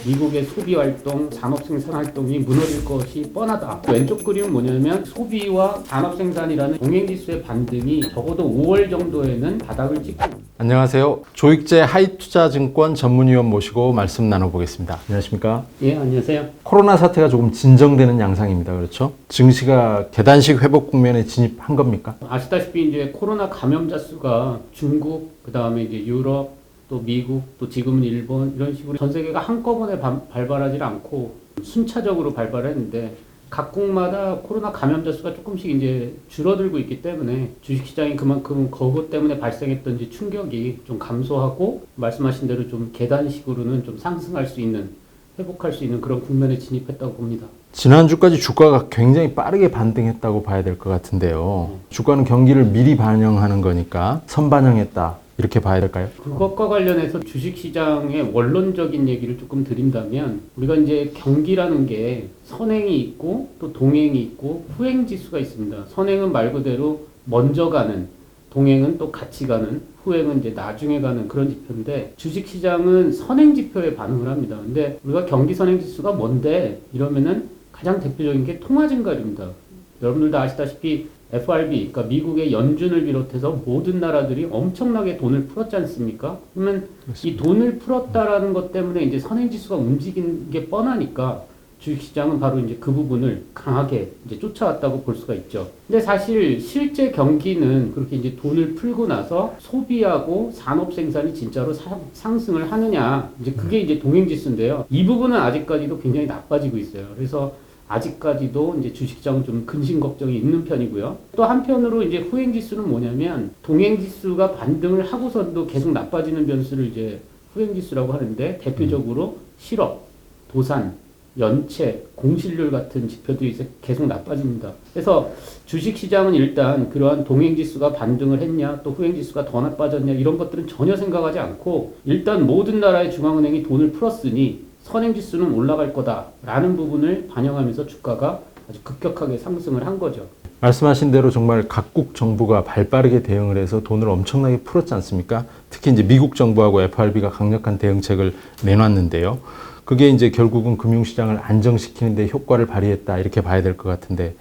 미국의 소비 활동, 산업 생산 활동이 무너질 것이 뻔하다. 왼쪽 그림은 뭐냐면 소비와 산업 생산이라는 동행지수의 반등이 적어도 5월 정도에는 바닥을 찍고. 안녕하세요. 조익재 하이투자증권 전문위원 모시고 말씀 나눠보겠습니다. 안녕하십니까? 예, 안녕하세요. 코로나 사태가 조금 진정되는 양상입니다. 그렇죠? 증시가 계단식 회복 국면에 진입한 겁니까? 아시다시피 이제 코로나 감염자 수가 중국, 그 다음에 이제 유럽, 또 미국, 또 지금은 일본 이런 식으로 전 세계가 한꺼번에 발발하지 않고 순차적으로 발발했는데 각국마다 코로나 감염자 수가 조금씩 이제 줄어들고 있기 때문에 주식시장이 그만큼 그것 때문에 발생했던 이제 충격이 좀 감소하고 말씀하신 대로 좀 계단식으로는 좀 상승할 수 있는, 회복할 수 있는 그런 국면에 진입했다고 봅니다. 지난주까지 주가가 굉장히 빠르게 반등했다고 봐야 될 것 같은데요. 주가는 경기를 미리 반영하는 거니까 선반영했다. 이렇게 봐야 될까요? 그것과 관련해서 주식시장의 원론적인 얘기를 조금 드린다면 우리가 이제 경기라는 게 선행이 있고 또 동행이 있고 후행지수가 있습니다. 선행은 말 그대로 먼저 가는, 동행은 또 같이 가는, 후행은 이제 나중에 가는 그런 지표인데 주식시장은 선행지표에 반응을 합니다. 근데 우리가 경기 선행지수가 뭔데? 이러면은 가장 대표적인 게 통화증가율입니다. 여러분들도 아시다시피 FRB, 그러니까 미국의 연준을 비롯해서 모든 나라들이 엄청나게 돈을 풀었지 않습니까? 그러면 이 돈을 풀었다라는 것 때문에 이제 선행지수가 움직이는 게 뻔하니까 주식시장은 바로 이제 그 부분을 강하게 이제 쫓아왔다고 볼 수가 있죠. 근데 사실 실제 경기는 그렇게 이제 돈을 풀고 나서 소비하고 산업 생산이 진짜로 상승을 하느냐, 이제 그게 이제 동행지수인데요. 이 부분은 아직까지도 굉장히 나빠지고 있어요. 그래서 아직까지도 이제 주식시장은 좀 근심 걱정이 있는 편이고요. 또 한편으로 이제 후행지수는 뭐냐면 동행지수가 반등을 하고서도 계속 나빠지는 변수를 이제 후행지수라고 하는데 대표적으로 실업, 도산, 연체, 공실률 같은 지표도 이제 계속 나빠집니다. 그래서 주식시장은 일단 그러한 동행지수가 반등을 했냐 또 후행지수가 더 나빠졌냐 이런 것들은 전혀 생각하지 않고 일단 모든 나라의 중앙은행이 돈을 풀었으니 선행지수는 올라갈 거다라는 부분을 반영하면서 주가가 아주 급격하게 상승을 한 거죠. 말씀하신 대로 정말 각국 정부가 발빠르게 대응을 해서 돈을 엄청나게 풀었지 않습니까? 특히 이제 미국 정부하고 FRB가 강력한 대응책을 내놨는데요. 그게 이제 결국은 금융시장을 안정시키는데 효과를 발휘했다 이렇게 봐야 될 것 같은데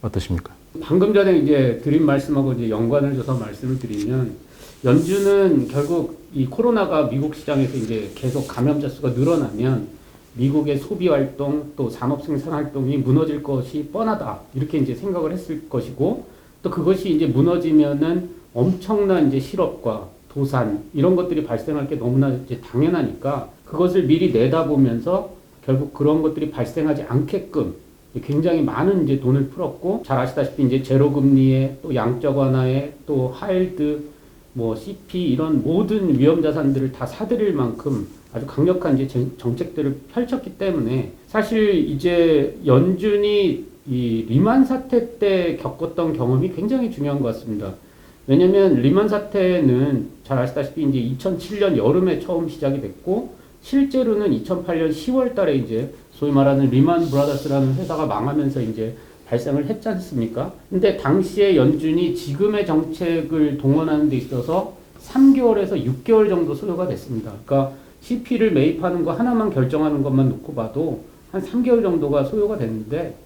어떠십니까? 방금 전에 이제 드린 말씀하고 이제 연관을 줘서 말씀을 드리면 연준은 결국 이 코로나가 미국 시장에서 이제 계속 감염자 수가 늘어나면 미국의 소비 활동 또 산업 생산 활동이 무너질 것이 뻔하다 이렇게 이제 생각을 했을 것이고 또 그것이 이제 무너지면은 엄청난 이제 실업과 도산 이런 것들이 발생할 게 너무나 이제 당연하니까 그것을 미리 내다보면서 결국 그런 것들이 발생하지 않게끔 굉장히 많은 이제 돈을 풀었고 잘 아시다시피 이제 제로 금리에 또 양적 완화에 또 하일드 뭐 CP 이런 모든 위험 자산들을 다 사들일 만큼 아주 강력한 이제 정책들을 펼쳤기 때문에 사실 이제 연준이 이 리만 사태 때 겪었던 경험이 굉장히 중요한 것 같습니다. 왜냐면 리만 사태는 잘 아시다시피 이제 2007년 여름에 처음 시작이 됐고 실제로는 2008년 10월 달에 이제 소위 말하는 리만 브라더스라는 회사가 망하면서 이제 발생을 했지 않습니까? 근데 당시에 연준이 지금의 정책을 동원하는 데 있어서 3개월에서 6개월 정도 소요가 됐습니다. 그러니까 CP를 매입하는 거 하나만 결정하는 것만 놓고 봐도 한 3개월 정도가 소요가 됐는데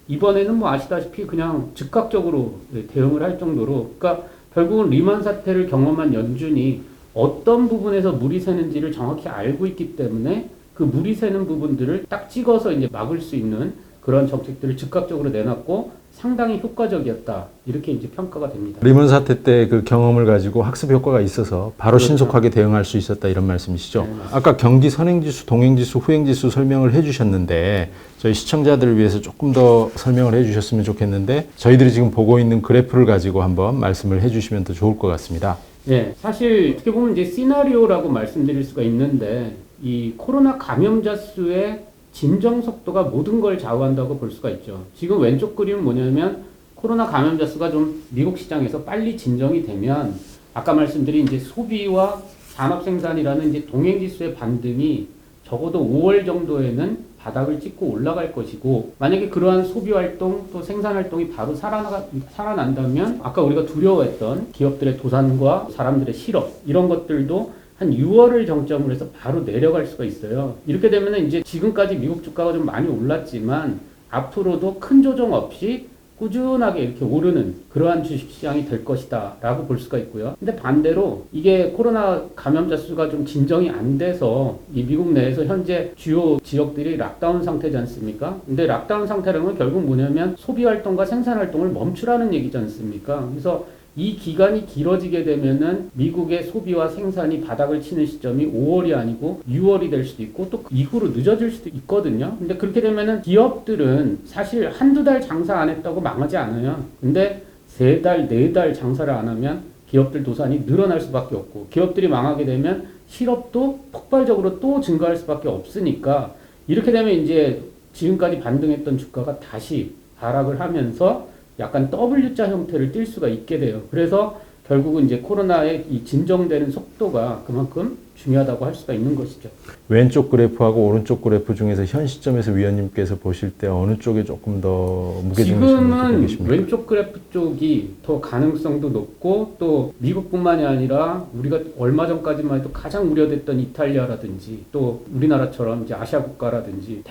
이번에는 뭐 아시다시피 그냥 즉각적으로 대응을 할 정도로 그러니까 결국은 리만 사태를 경험한 연준이 어떤 부분에서 물이 새는지를 정확히 알고 있기 때문에 그 물이 새는 부분들을 딱 찍어서 이제 막을 수 있는 그런 정책들을 즉각적으로 내놨고 상당히 효과적이었다. 이렇게 이제 평가가 됩니다. 리먼 사태 때 그 경험을 가지고 학습 효과가 있어서 바로 그렇죠. 신속하게 대응할 수 있었다 이런 말씀이시죠? 네, 아까 경기 선행지수, 동행지수, 후행지수 설명을 해주셨는데 저희 시청자들을 위해서 조금 더 설명을 해주셨으면 좋겠는데 저희들이 지금 보고 있는 그래프를 가지고 한번 말씀을 해주시면 더 좋을 것 같습니다. 네, 사실 어떻게 보면 이제 시나리오라고 말씀드릴 수가 있는데 이 코로나 감염자 수의 진정 속도가 모든 걸 좌우한다고 볼 수가 있죠. 지금 왼쪽 그림은 뭐냐면 코로나 감염자 수가 좀 미국 시장에서 빨리 진정이 되면 아까 말씀드린 이제 소비와 산업 생산이라는 이제 동행지수의 반등이 적어도 5월 정도에는 바닥을 찍고 올라갈 것이고 만약에 그러한 소비 활동 또 생산 활동이 바로 살아난다면 아까 우리가 두려워했던 기업들의 도산과 사람들의 실업 이런 것들도 한 6월을 정점으로 해서 바로 내려갈 수가 있어요. 이렇게 되면 이제 지금까지 미국 주가가 좀 많이 올랐지만 앞으로도 큰 조정 없이 꾸준하게 이렇게 오르는 그러한 주식시장이 될 것이다 라고 볼 수가 있고요. 근데 반대로 이게 코로나 감염자 수가 좀 진정이 안 돼서 이 미국 내에서 현재 주요 지역들이 락다운 상태지 않습니까? 근데 락다운 상태라는 건 결국 뭐냐면 소비활동과 생산활동을 멈추라는 얘기지 않습니까? 그래서 이 기간이 길어지게 되면은 미국의 소비와 생산이 바닥을 치는 시점이 5월이 아니고 6월이 될 수도 있고 또 그 이후로 늦어질 수도 있거든요. 근데 그렇게 되면은 기업들은 사실 한두 달 장사 안 했다고 망하지 않아요. 근데 3달, 4달 장사를 안 하면 기업들 도산이 늘어날 수밖에 없고 기업들이 망하게 되면 실업도 폭발적으로 또 증가할 수밖에 없으니까 이렇게 되면 이제 지금까지 반등했던 주가가 다시 하락을 하면서 약간 W자 형태를 띌 수가 있게 돼요. 그래서 결국은 이제 코로나의 이 진정되는 속도가 그만큼 중요하다고 할 수가 있는 것이죠. 왼쪽 그래프하고 오른쪽 그래프 중에서 현 시점에서 위원님께서 보실 때 어느 쪽에 조금 더 무게중심을 두고 지금은 계십니까? 왼쪽 그래프 쪽이 더 가능성도 높고 또 미국뿐만이 아니라 우리가 얼마 전까지만 해도 가장 우려됐던 이탈리아라든지 또 우리나라처럼 이제 아시아 국가라든지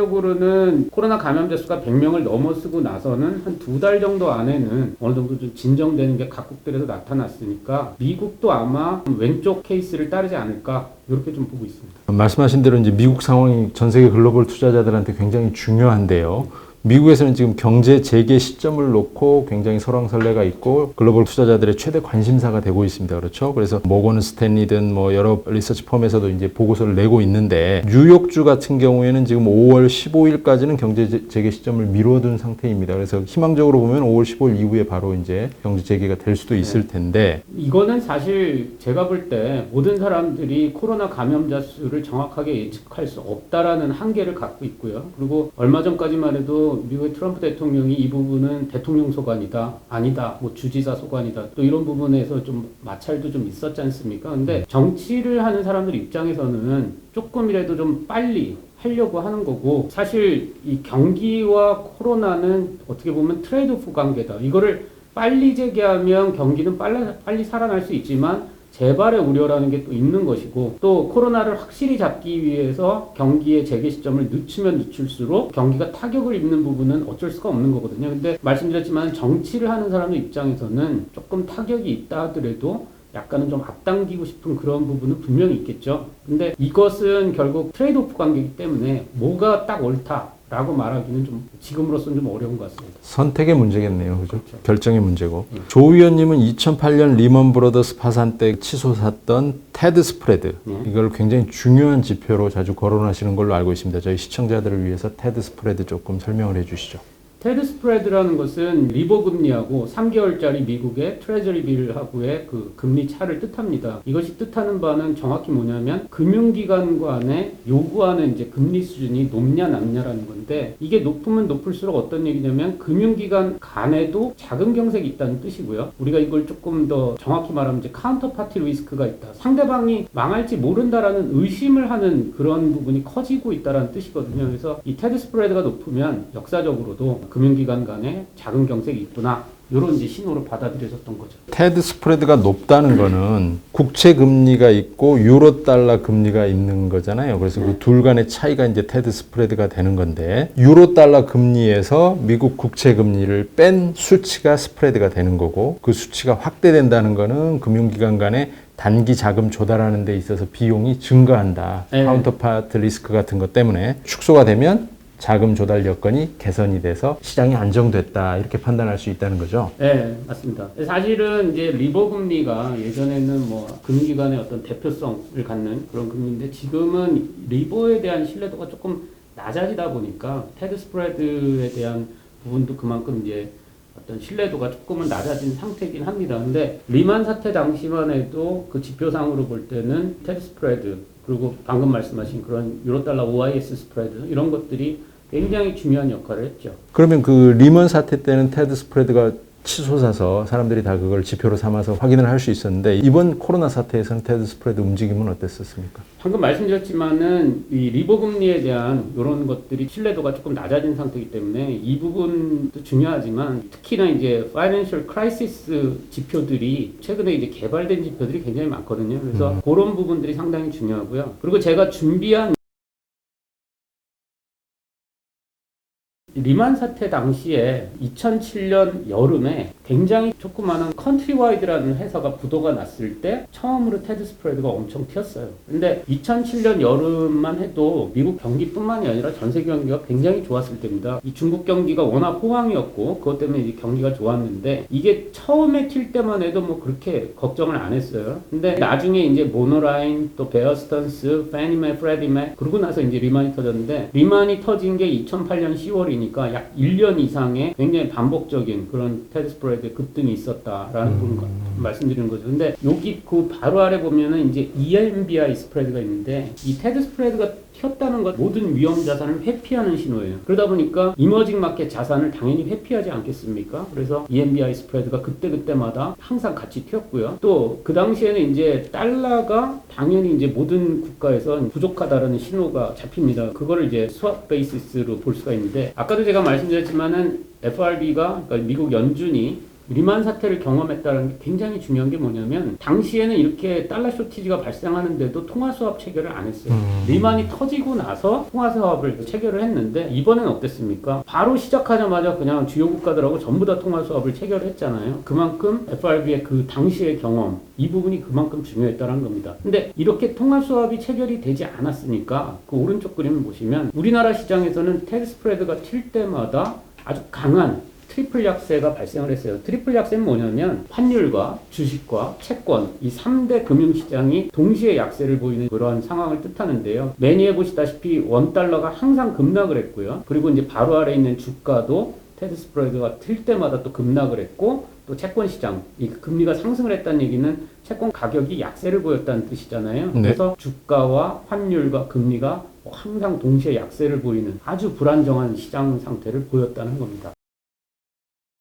대체적으로는 코로나 감염자 수가 100명을 넘어서고 나서는 한 2달 정도 안에는 어느 정도 좀 진정되는 게 각국들에서 나타났으니까 미국도 아마 왼쪽 케이스를 따르지 않을까 이렇게 좀 보고 있습니다. 말씀하신 대로 이제 미국 상황이 전 세계 글로벌 투자자들한테 굉장히 중요한데요. 미국에서는 지금 경제 재개 시점을 놓고 굉장히 설왕설래가 있고 글로벌 투자자들의 최대 관심사가 되고 있습니다. 그렇죠? 그래서 모건 스탠리든 뭐 여러 리서치 펌에서도 이제 보고서를 내고 있는데 뉴욕주 같은 경우에는 지금 5월 15일까지는 경제 재개 시점을 미뤄둔 상태입니다. 그래서 희망적으로 보면 5월 15일 이후에 바로 이제 경제 재개가 될 수도 있을 텐데 이거는 사실 제가 볼 때 모든 사람들이 코로나 감염자 수를 정확하게 예측할 수 없다라는 한계를 갖고 있고요. 그리고 얼마 전까지만 해도 미국의 트럼프 대통령이 이 부분은 대통령 소관이다, 아니다, 뭐 주지사 소관이다, 또 이런 부분에서 좀 마찰도 좀 있었지 않습니까? 근데 정치를 하는 사람들 입장에서는 조금이라도 좀 빨리 하려고 하는 거고, 사실 이 경기와 코로나는 어떻게 보면 트레이드오프 관계다. 이거를 빨리 재개하면 경기는 빨리 살아날 수 있지만 재발의 우려라는 게 또 있는 것이고 또 코로나를 확실히 잡기 위해서 경기의 재개 시점을 늦추면 늦출수록 경기가 타격을 입는 부분은 어쩔 수가 없는 거거든요. 근데 말씀드렸지만 정치를 하는 사람의 입장에서는 조금 타격이 있다 하더라도 약간은 좀 앞당기고 싶은 그런 부분은 분명히 있겠죠. 근데 이것은 결국 트레이드오프 관계이기 때문에 뭐가 딱 옳다라고 말하기는 좀 지금으로서는 좀 어려운 것 같습니다. 선택의 문제겠네요. 그죠? 그렇죠. 결정의 문제고. 조 위원님은 2008년 리먼 브러더스 파산 때 치솟았던 테드 스프레드. 이걸 굉장히 중요한 지표로 자주 거론하시는 걸로 알고 있습니다. 저희 시청자들을 위해서 테드 스프레드 조금 설명을 해 주시죠. 테드 스프레드라는 것은 리버 금리하고 3개월짜리 미국의 트레저리 빌하고의 그 금리 차를 뜻합니다. 이것이 뜻하는 바는 정확히 뭐냐면 금융기관 간에 요구하는 이제 금리 수준이 높냐 낮냐라는 건데 이게 높으면 높을수록 어떤 얘기냐면 금융기관 간에도 자금 경색이 있다는 뜻이고요. 우리가 이걸 조금 더 정확히 말하면 이제 카운터 파티 리스크가 있다. 상대방이 망할지 모른다라는 의심을 하는 그런 부분이 커지고 있다라는 뜻이거든요. 그래서 이 테드 스프레드가 높으면 역사적으로도 금융기관 간에 자금 경색이 있구나 이런 이제 신호로 받아들여졌던 거죠. 테드 스프레드가 높다는 거는 국채 금리가 있고 유로 달러 금리가 있는 거잖아요. 그래서 그 둘 간의 차이가 이제 테드 스프레드가 되는 건데 유로 달러 금리에서 미국 국채 금리를 뺀 수치가 스프레드가 되는 거고 그 수치가 확대된다는 거는 금융기관 간에 단기 자금 조달하는 데 있어서 비용이 증가한다. 네. 카운터파트 리스크 같은 것 때문에 축소가 되면 자금 조달 여건이 개선이 돼서 시장이 안정됐다 이렇게 판단할 수 있다는 거죠. 네, 맞습니다. 사실은 이제 리버 금리가 예전에는 뭐 금융기관의 어떤 대표성을 갖는 그런 금리인데 지금은 리버에 대한 신뢰도가 조금 낮아지다 보니까 테드 스프레드에 대한 부분도 그만큼 이제 어떤 신뢰도가 조금은 낮아진 상태이긴 합니다. 근데 리만 사태 당시만 해도 그 지표상으로 볼 때는 테드 스프레드 그리고 방금 말씀하신 그런 유로달러 OIS 스프레드 이런 것들이 굉장히 중요한 역할을 했죠. 그러면 그 리먼 사태 때는 테드 스프레드가 치솟아서 사람들이 다 그걸 지표로 삼아서 확인을 할 수 있었는데 이번 코로나 사태에서는 테드 스프레드 움직임은 어땠었습니까? 방금 말씀드렸지만은 이 리보 금리에 대한 이런 것들이 신뢰도가 조금 낮아진 상태이기 때문에 이 부분도 중요하지만 특히나 이제 파이낸셜 크라이시스 지표들이 최근에 이제 개발된 지표들이 굉장히 많거든요. 그래서 그런 부분들이 상당히 중요하고요. 그리고 제가 준비한 리만 사태 당시에 2007년 여름에 굉장히 조그마한 컨트리와이드라는 회사가 부도가 났을 때 처음으로 테드 스프레드가 엄청 튀었어요. 근데 2007년 여름만 해도 미국 경기뿐만이 아니라 전 세계 경기가 굉장히 좋았을 때입니다. 이 중국 경기가 워낙 호황이었고 그것 때문에 이제 경기가 좋았는데 이게 처음에 튈 때만 해도 뭐 그렇게 걱정을 안 했어요. 근데 나중에 이제 모노라인 또 베어스턴스, 패니맥, 프레디맥 그러고 나서 이제 리만이 터졌는데 리만이 터진 게 2008년 10월이니까 약 1년 이상의 굉장히 반복적인 그런 테드 스프레드 급등이 있었다라는 부분 말씀드리는 거죠. 근데 여기 그 바로 아래 보면은 이제 EMBI 스프레드가 있는데 이 테드 스프레드가 튀었다는 것 모든 위험 자산을 회피하는 신호예요. 그러다 보니까 이머징 마켓 자산을 당연히 회피하지 않겠습니까? 그래서 EMBI 스프레드가 그때마다 항상 같이 튀었고요. 또 그 당시에는 이제 달러가 당연히 이제 모든 국가에서 부족하다라는 신호가 잡힙니다. 그거를 이제 스왑 베이시스로 볼 수가 있는데 아까도 제가 말씀드렸지만은 FRB가 그러니까 미국 연준이 리만 사태를 경험했다는 게 굉장히 중요한 게 뭐냐면 당시에는 이렇게 달러 쇼티지가 발생하는데도 통화 수합 체결을 안 했어요. 리만이 터지고 나서 통화 수합을 체결을 했는데 이번엔 어땠습니까? 바로 시작하자마자 그냥 주요 국가들하고 전부 다 통화 수합을 체결을 했잖아요. 그만큼 FRB의 그 당시의 경험 이 부분이 그만큼 중요했다는 겁니다. 근데 이렇게 통화 수합이 체결이 되지 않았으니까 그 오른쪽 그림을 보시면 우리나라 시장에서는 테드 스프레드가 튈 때마다 아주 강한 트리플 약세가 발생을 했어요. 트리플 약세는 뭐냐면 환율과 주식과 채권 이 3대 금융시장이 동시에 약세를 보이는 그러한 상황을 뜻하는데요. 매니에 보시다시피 원달러가 항상 급락을 했고요. 그리고 이제 바로 아래 있는 주가도 테드 스프레드가 튈 때마다 또 급락을 했고 또 채권 시장 이 금리가 상승을 했다는 얘기는 채권 가격이 약세를 보였다는 뜻이잖아요. 네. 그래서 주가와 환율과 금리가 항상 동시에 약세를 보이는 아주 불안정한 시장 상태를 보였다는 겁니다.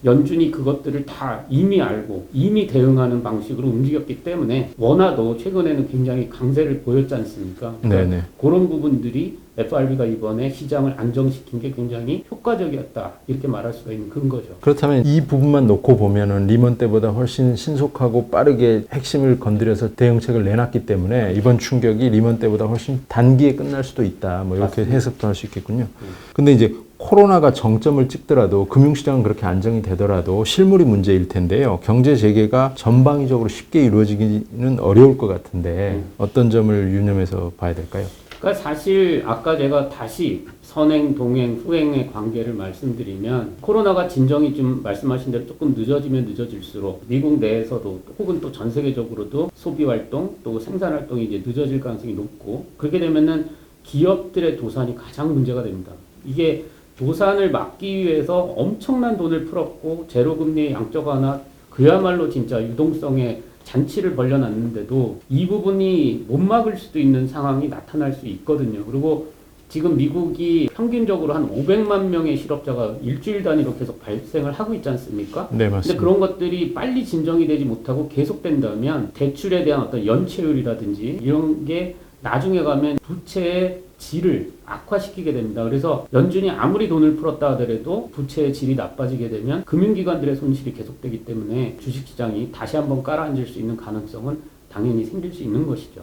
연준이 그것들을 다 이미 알고 이미 대응하는 방식으로 움직였기 때문에 원화도 최근에는 굉장히 강세를 보였지 않습니까? 그러니까 네네. 그런 부분들이 FRB가 이번에 시장을 안정시킨 게 굉장히 효과적이었다 이렇게 말할 수가 있는 근거죠. 그렇다면 이 부분만 놓고 보면은 리먼 때보다 훨씬 신속하고 빠르게 핵심을 건드려서 대응책을 내놨기 때문에 이번 충격이 리먼 때보다 훨씬 단기에 끝날 수도 있다. 뭐 이렇게 맞습니다. 해석도 할 수 있겠군요. 근데 이제 코로나가 정점을 찍더라도 금융시장은 그렇게 안정이 되더라도 실물이 문제일 텐데요. 경제 재개가 전방위적으로 쉽게 이루어지기는 어려울 것 같은데 어떤 점을 유념해서 봐야 될까요? 그러니까 사실 아까 제가 다시 선행, 동행, 후행의 관계를 말씀드리면 코로나가 진정이 좀 말씀하신 대로 조금 늦어지면 늦어질수록 미국 내에서도 혹은 또 전 세계적으로도 소비 활동 또 생산 활동이 이제 늦어질 가능성이 높고 그렇게 되면은 기업들의 도산이 가장 문제가 됩니다. 이게 도산을 막기 위해서 엄청난 돈을 풀었고 제로금리의 양적 완화 그야말로 진짜 유동성의 잔치를 벌려놨는데도 이 부분이 못 막을 수도 있는 상황이 나타날 수 있거든요. 그리고 지금 미국이 평균적으로 한 500만 명의 실업자가 일주일 단위로 계속 발생을 하고 있지 않습니까? 네, 맞습니다. 근데 그런 것들이 빨리 진정이 되지 못하고 계속된다면 대출에 대한 어떤 연체율이라든지 이런 게 나중에 가면 부채의 질을 악화시키게 됩니다. 그래서 연준이 아무리 돈을 풀었다 하더라도 부채의 질이 나빠지게 되면 금융기관들의 손실이 계속되기 때문에 주식시장이 다시 한번 깔아앉을 수 있는 가능성은 당연히 생길 수 있는 것이죠.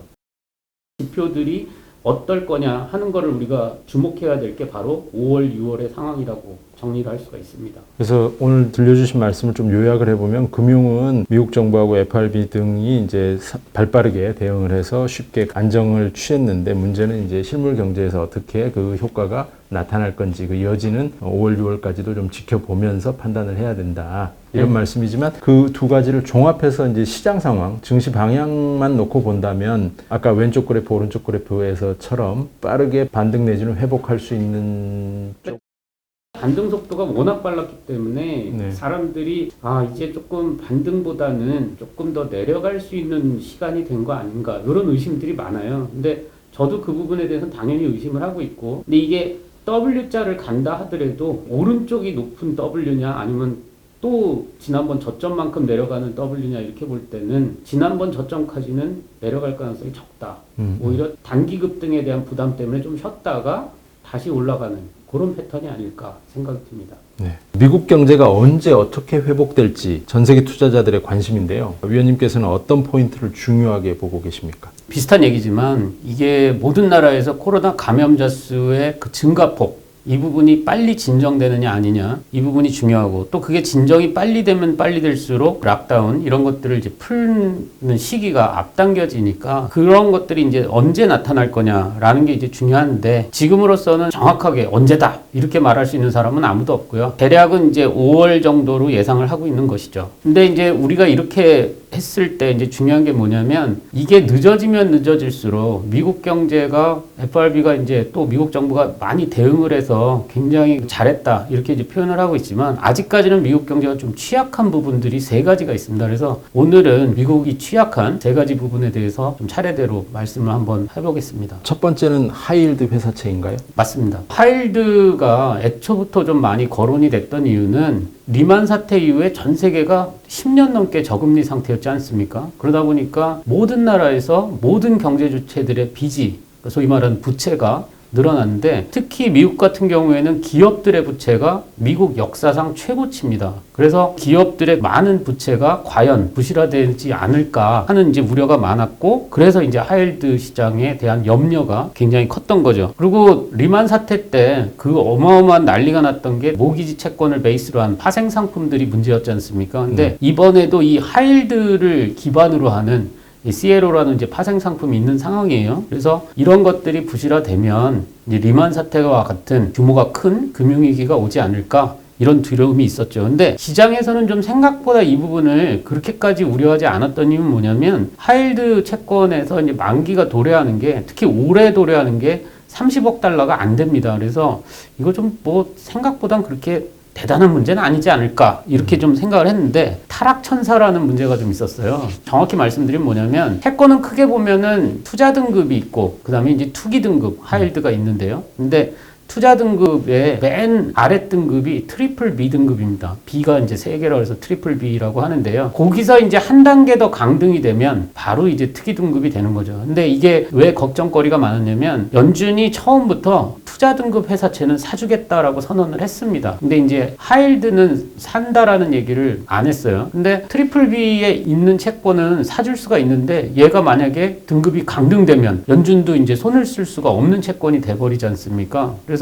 지표들이 어떨 거냐 하는 거를 우리가 주목해야 될 게 바로 5월, 6월의 상황이라고 정리를 할 수가 있습니다. 그래서 오늘 들려주신 말씀을 좀 요약을 해보면 금융은 미국 정부하고 FRB 등이 이제 발빠르게 대응을 해서 쉽게 안정을 취했는데 문제는 이제 실물 경제에서 어떻게 그 효과가 나타날 건지 그 여지는 5월, 6월까지도 좀 지켜보면서 판단을 해야 된다. 이런 말씀이지만 그 두 가지를 종합해서 이제 시장 상황, 증시 방향만 놓고 본다면 아까 왼쪽 그래프, 오른쪽 그래프에서처럼 빠르게 반등 내지는 회복할 수 있는 쪽. 반등 속도가 워낙 빨랐기 때문에 네. 사람들이 이제 조금 반등보다는 조금 더 내려갈 수 있는 시간이 된 거 아닌가 이런 의심들이 많아요. 근데 저도 그 부분에 대해서는 당연히 의심을 하고 있고 근데 이게 W자를 간다 하더라도 오른쪽이 높은 W냐 아니면 또 지난번 저점만큼 내려가는 W냐 이렇게 볼 때는 지난번 저점까지는 내려갈 가능성이 적다. 오히려 단기 급등에 대한 부담 때문에 좀 쉬었다가 다시 올라가는 그런 패턴이 아닐까 생각이 듭니다. 네. 미국 경제가 언제 어떻게 회복될지 전 세계 투자자들의 관심인데요. 위원님께서는 어떤 포인트를 중요하게 보고 계십니까? 비슷한 얘기지만 이게 모든 나라에서 코로나 감염자 수의 그 증가폭 이 부분이 빨리 진정되느냐 아니냐 이 부분이 중요하고 또 그게 진정이 빨리 되면 빨리 될수록 락다운 이런 것들을 이제 풀는 시기가 앞당겨지니까 그런 것들이 이제 언제 나타날 거냐라는 게 이제 중요한데 지금으로서는 정확하게 언제다 이렇게 말할 수 있는 사람은 아무도 없고요. 대략은 이제 5월 정도로 예상을 하고 있는 것이죠. 근데 이제 우리가 이렇게 했을 때 이제 중요한 게 뭐냐면 이게 늦어지면 늦어질수록 미국 경제가 FRB가 이제 또 미국 정부가 많이 대응을 해서 굉장히 잘했다 이렇게 이제 표현을 하고 있지만 아직까지는 미국 경제가 좀 취약한 부분들이 세 가지가 있습니다. 그래서 오늘은 미국이 취약한 세 가지 부분에 대해서 좀 차례대로 말씀을 한번 해보겠습니다. 첫 번째는 하이힐드 회사채인가요? 맞습니다. 하이힐드가 애초부터 좀 많이 거론이 됐던 이유는 리만 사태 이후에 전 세계가 10년 넘게 저금리 상태였지 않습니까? 그러다 보니까 모든 나라에서 모든 경제 주체들의 빚이 소위 말하는 부채가 늘어났는데 특히 미국 같은 경우에는 기업들의 부채가 미국 역사상 최고치입니다. 그래서 기업들의 많은 부채가 과연 부실화되지 않을까 하는 이제 우려가 많았고 그래서 이제 하이힐드 시장에 대한 염려가 굉장히 컸던 거죠. 그리고 리만 사태 때 그 어마어마한 난리가 났던 게 모기지 채권을 베이스로 한 파생 상품들이 문제였지 않습니까? 근데 이번에도 이 하이힐드를 기반으로 하는 이 CLO라는 이제 파생 상품이 있는 상황이에요. 그래서 이런 것들이 부실화되면 이제 리만 사태와 같은 규모가 큰 금융위기가 오지 않을까 이런 두려움이 있었죠. 근데 시장에서는 좀 생각보다 이 부분을 그렇게까지 우려하지 않았던 이유는 뭐냐면 하이힐드 채권에서 이제 만기가 도래하는 게 특히 올해 도래하는 게 30억 달러가 안 됩니다. 그래서 이거 좀 뭐 생각보단 그렇게 대단한 문제는 아니지 않을까 이렇게 좀 생각을 했는데 타락천사라는 문제가 좀 있었어요. 정확히 말씀드리면 뭐냐면 채권은 크게 보면은 투자 등급이 있고 그 다음에 이제 투기 등급 하이힐드가 있는데요. 근데 투자 등급의 맨 아래 등급이 트리플 B 등급입니다. B가 이제 3개라고 해서 트리플 B라고 하는데요. 거기서 이제 한 단계 더 강등이 되면 바로 이제 특이 등급이 되는 거죠. 근데 이게 왜 걱정거리가 많았냐면 연준이 처음부터 투자 등급 회사채는 사주겠다라고 선언을 했습니다. 근데 이제 하이힐드는 산다라는 얘기를 안 했어요. 근데 트리플 B에 있는 채권은 사줄 수가 있는데 얘가 만약에 등급이 강등되면 연준도 이제 손을 쓸 수가 없는 채권이 돼버리지 않습니까? 그래서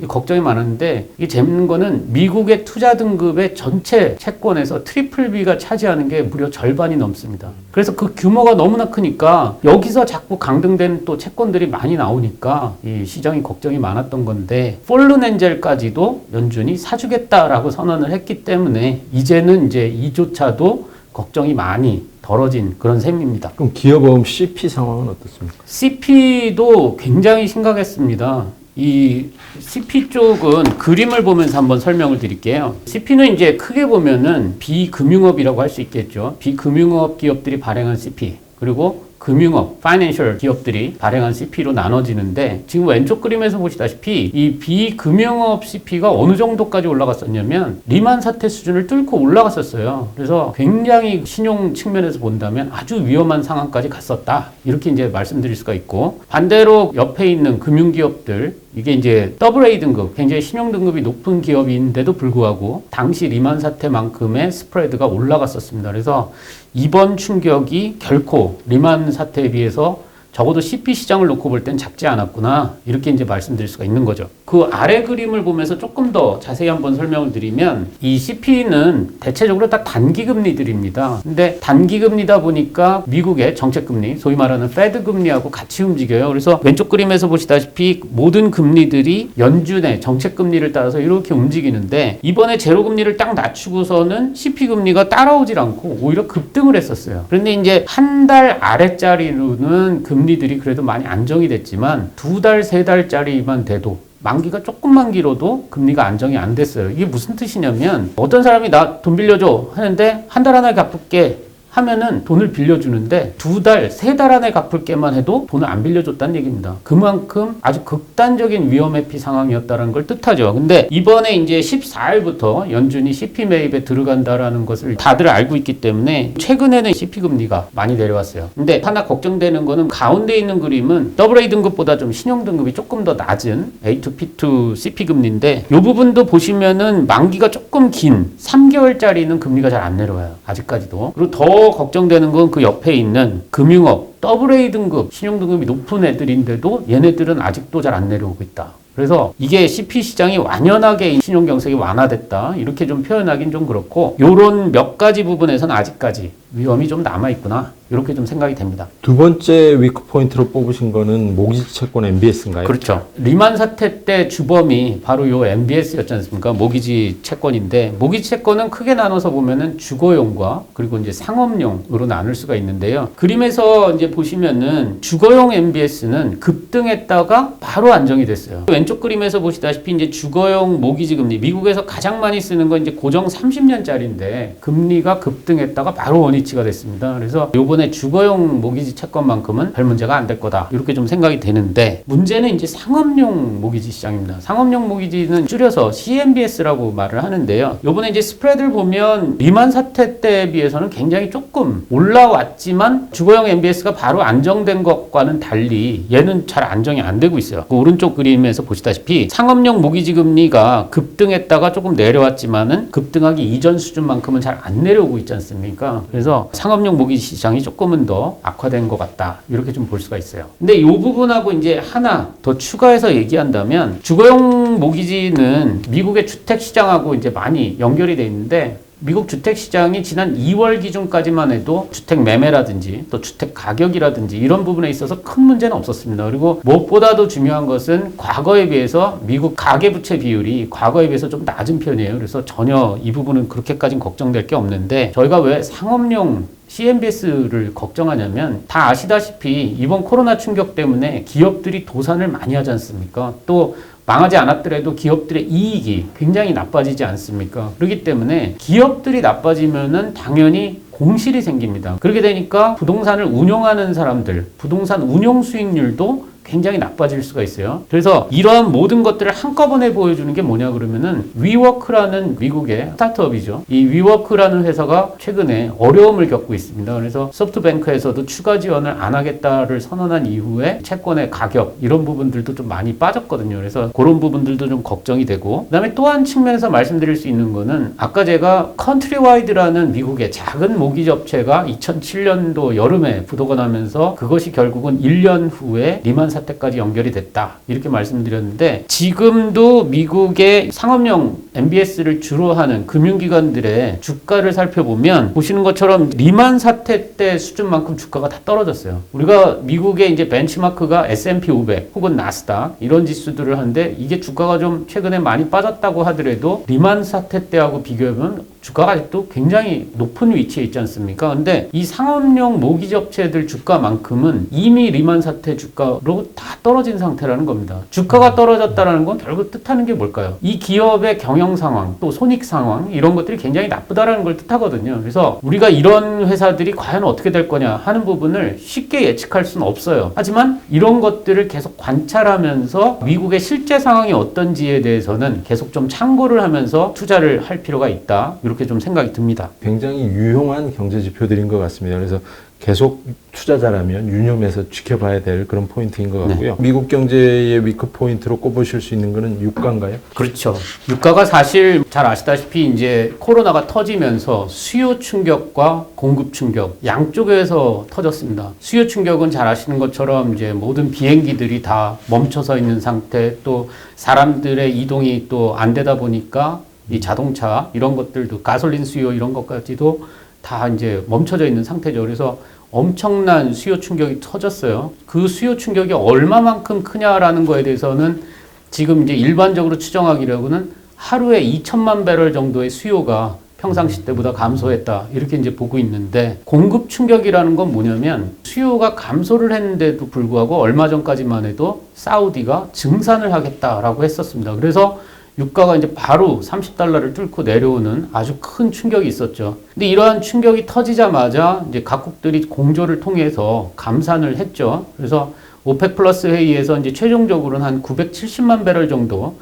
걱정이 많았는데 이게 재밌는 거는 미국의 투자 등급의 전체 채권에서 트리플 B가 차지하는 게 무려 절반이 넘습니다. 그래서 그 규모가 너무나 크니까 여기서 자꾸 강등된 또 채권들이 많이 나오니까 이 시장이 걱정이 많았던 건데 폴른 엔젤까지도 연준이 사주겠다라고 선언을 했기 때문에 이제는 이제 이조차도 걱정이 많이 덜어진 그런 셈입니다. 그럼 기업어음 CP 상황은 어떻습니까? CP도 굉장히 심각했습니다. 이 CP 쪽은 그림을 보면서 한번 설명을 드릴게요. CP는 이제 크게 보면은 비금융업이라고 할 수 있겠죠. 비금융업 기업들이 발행한 CP 그리고 금융업, 파이낸셜 기업들이 발행한 CP로 나눠지는데 지금 왼쪽 그림에서 보시다시피 이 비금융업 CP가 어느 정도까지 올라갔었냐면 리만 사태 수준을 뚫고 올라갔었어요. 그래서 굉장히 신용 측면에서 본다면 아주 위험한 상황까지 갔었다. 이렇게 이제 말씀드릴 수가 있고 반대로 옆에 있는 금융기업들 이게 이제 AA 등급, 굉장히 신용 등급이 높은 기업인데도 불구하고 당시 리만 사태만큼의 스프레드가 올라갔었습니다. 그래서 이번 충격이 결코 리만 사태에 비해서 적어도 CP 시장을 놓고 볼 땐 작지 않았구나 이렇게 이제 말씀드릴 수가 있는 거죠. 그 아래 그림을 보면서 조금 더 자세히 한번 설명을 드리면 이 CP는 대체적으로 다 단기금리들입니다. 근데 단기금리다 보니까 미국의 정책금리, 소위 말하는 페드 금리하고 같이 움직여요. 그래서 왼쪽 그림에서 보시다시피 모든 금리들이 연준의 정책금리를 따라서 이렇게 움직이는데 이번에 제로금리를 딱 낮추고서는 CP금리가 따라오질 않고 오히려 급등을 했었어요. 그런데 이제 한 달 아래짜리로는 금리들이 그래도 많이 안정이 됐지만 2달, 3달짜리만 돼도 만기가 조금만 길어도 금리가 안정이 안 됐어요. 이게 무슨 뜻이냐면 어떤 사람이 나 돈 빌려줘 하는데 한 달 안에 갚을게 하면은 돈을 빌려주는데 2달, 3달 안에 갚을 게만 해도 돈을 안 빌려줬다는 얘기입니다. 그만큼 아주 극단적인 위험회피 상황이었다는 걸 뜻하죠. 근데 이번에 이제 14일부터 연준이 CP 매입에 들어간다라는 것을 다들 알고 있기 때문에 최근에는 CP 금리가 많이 내려왔어요. 근데 하나 걱정되는 거는 가운데 있는 그림은 AA 등급보다 좀 신용 등급이 조금 더 낮은 A2, P2 CP 금리인데 이 부분도 보시면은 만기가 조금 긴 3개월짜리는 금리가 잘 안 내려와요. 아직까지도. 그리고 더 걱정되는 건 그 옆에 있는 금융업 AA 등급, 신용 등급이 높은 애들인데도 얘네들은 아직도 잘 안 내려오고 있다. 그래서 이게 CP 시장이 완연하게 신용 경색이 완화됐다. 이렇게 좀 표현하긴 좀 그렇고 요런 몇 가지 부분에서는 아직까지 위험이 좀 남아있구나. 이렇게 좀 생각이 됩니다. 두 번째 위크 포인트로 뽑으신 거는 모기지 채권 MBS인가요? 그렇죠. 리만 사태 때 주범이 바로 요 MBS였지 않습니까? 모기지 채권인데 모기지 채권은 크게 나눠서 보면은 주거용과 그리고 이제 상업용으로 나눌 수가 있는데요. 그림에서 이제 보시면은 주거용 MBS는 급등했다가 바로 안정이 됐어요. 왼쪽 그림에서 보시다시피 이제 주거용 모기지 금리 미국에서 가장 많이 쓰는 건 이제 고정 30년짜리인데 금리가 급등했다가 바로 원위치가 됐습니다. 그래서 요번에 주거용 모기지 채권만큼은 별 문제가 안 될 거다. 이렇게 좀 생각이 되는데 문제는 이제 상업용 모기지 시장입니다. 상업용 모기지는 줄여서 CMBS라고 말을 하는데요. 요번에 이제 스프레드를 보면 리만 사태 때에 비해서는 굉장히 조금 올라왔지만 주거용 MBS가 바로 안정된 것과는 달리 얘는 잘 안정이 안 되고 있어요. 그 오른쪽 그림에서 보시다시피 상업용 모기지 금리가 급등했다가 조금 내려왔지만은 급등하기 이전 수준만큼은 잘 안 내려오고 있지 않습니까? 그래서 상업용 모기지 시장이 조금은 더 악화된 것 같다. 이렇게 좀 볼 수가 있어요. 근데 이 부분하고 이제 하나 더 추가해서 얘기한다면 주거용 모기지는 미국의 주택 시장하고 이제 많이 연결이 돼 있는데 미국 주택 시장이 지난 2월 기준까지만 해도 주택 매매라든지 또 주택 가격이라든지 이런 부분에 있어서 큰 문제는 없었습니다. 그리고 무엇보다도 중요한 것은 과거에 비해서 미국 가계부채 비율이 과거에 비해서 좀 낮은 편이에요. 그래서 전혀 이 부분은 그렇게까지는 걱정될 게 없는데 저희가 왜 상업용 CMBS를 걱정하냐면 다 아시다시피 이번 코로나 충격 때문에 기업들이 도산을 많이 하지 않습니까? 또 망하지 않았더라도 기업들의 이익이 굉장히 나빠지지 않습니까? 그렇기 때문에 기업들이 나빠지면은 당연히 공실이 생깁니다. 그렇게 되니까 부동산을 운용하는 사람들, 부동산 운용 수익률도 굉장히 나빠질 수가 있어요. 그래서 이러한 모든 것들을 한꺼번에 보여주는 게 뭐냐 그러면은 위워크라는 미국의 스타트업이죠. 이 위워크라는 회사가 최근에 어려움을 겪고 있습니다. 그래서 소프트뱅크에서도 추가 지원을 안 하겠다를 선언한 이후에 채권의 가격 이런 부분들도 좀 많이 빠졌거든요. 그래서 그런 부분들도 좀 걱정이 되고 그다음에 또 한 측면에서 말씀드릴 수 있는 거는 아까 제가 컨트리와이드라는 미국의 작은 모기지 업체가 2007년도 여름에 부도가 나면서 그것이 결국은 1년 후에 리만 사태까지 연결이 됐다. 이렇게 말씀드렸는데 지금도 미국의 상업용 MBS를 주로 하는 금융기관들의 주가를 살펴보면 보시는 것처럼 리만 사태 때 수준만큼 주가가 다 떨어졌어요. 우리가 미국의 이제 벤치마크가 S&P 500 혹은 나스닥 이런 지수들을 하는데 이게 주가가 좀 최근에 많이 빠졌다고 하더라도 리만 사태 때하고 비교하면 주가가 아직도 굉장히 높은 위치에 있지 않습니까? 근데 이 상업용 모기지 업체들 주가만큼은 이미 리만 사태 주가로 다 떨어진 상태라는 겁니다. 주가가 떨어졌다는 건 결국 뜻하는 게 뭘까요? 이 기업의 경영 상황, 또 손익 상황 이런 것들이 굉장히 나쁘다라는 걸 뜻하거든요. 그래서 우리가 이런 회사들이 과연 어떻게 될 거냐 하는 부분을 쉽게 예측할 수는 없어요. 하지만 이런 것들을 계속 관찰하면서 미국의 실제 상황이 어떤지에 대해서는 계속 좀 참고를 하면서 투자를 할 필요가 있다. 이렇게 좀 생각이 듭니다. 굉장히 유용한 경제 지표들인 것 같습니다. 그래서 계속 투자자라면 유념해서 지켜봐야 될 그런 포인트인 것 같고요. 네. 미국 경제의 위크 포인트로 꼽으실 수 있는 거는 유가인가요? 그렇죠. 유가가 사실 잘 아시다시피 이제 코로나가 터지면서 수요 충격과 공급 충격 양쪽에서 터졌습니다. 수요 충격은 잘 아시는 것처럼 이제 모든 비행기들이 다 멈춰서 있는 상태, 또 사람들의 이동이 또 안 되다 보니까 이 자동차 이런 것들도 가솔린 수요 이런 것까지도 다 이제 멈춰져 있는 상태죠. 그래서 엄청난 수요 충격이 터졌어요. 그 수요 충격이 얼마만큼 크냐라는 거에 대해서는 지금 이제 일반적으로 추정하기로는 하루에 2천만 배럴 정도의 수요가 평상시 때보다 감소했다. 이렇게 이제 보고 있는데 공급 충격이라는 건 뭐냐면 수요가 감소를 했는데도 불구하고 얼마 전까지만 해도 사우디가 증산을 하겠다라고 했었습니다. 그래서 유가가 이제 바로 30달러를 뚫고 내려오는 아주 큰 충격이 있었죠. 근데 이러한 충격이 터지자마자 이제 각국들이 공조를 통해서 감산을 했죠. 그래서 오펙 플러스 회의에서 이제 최종적으로는 한 970만 배럴 정도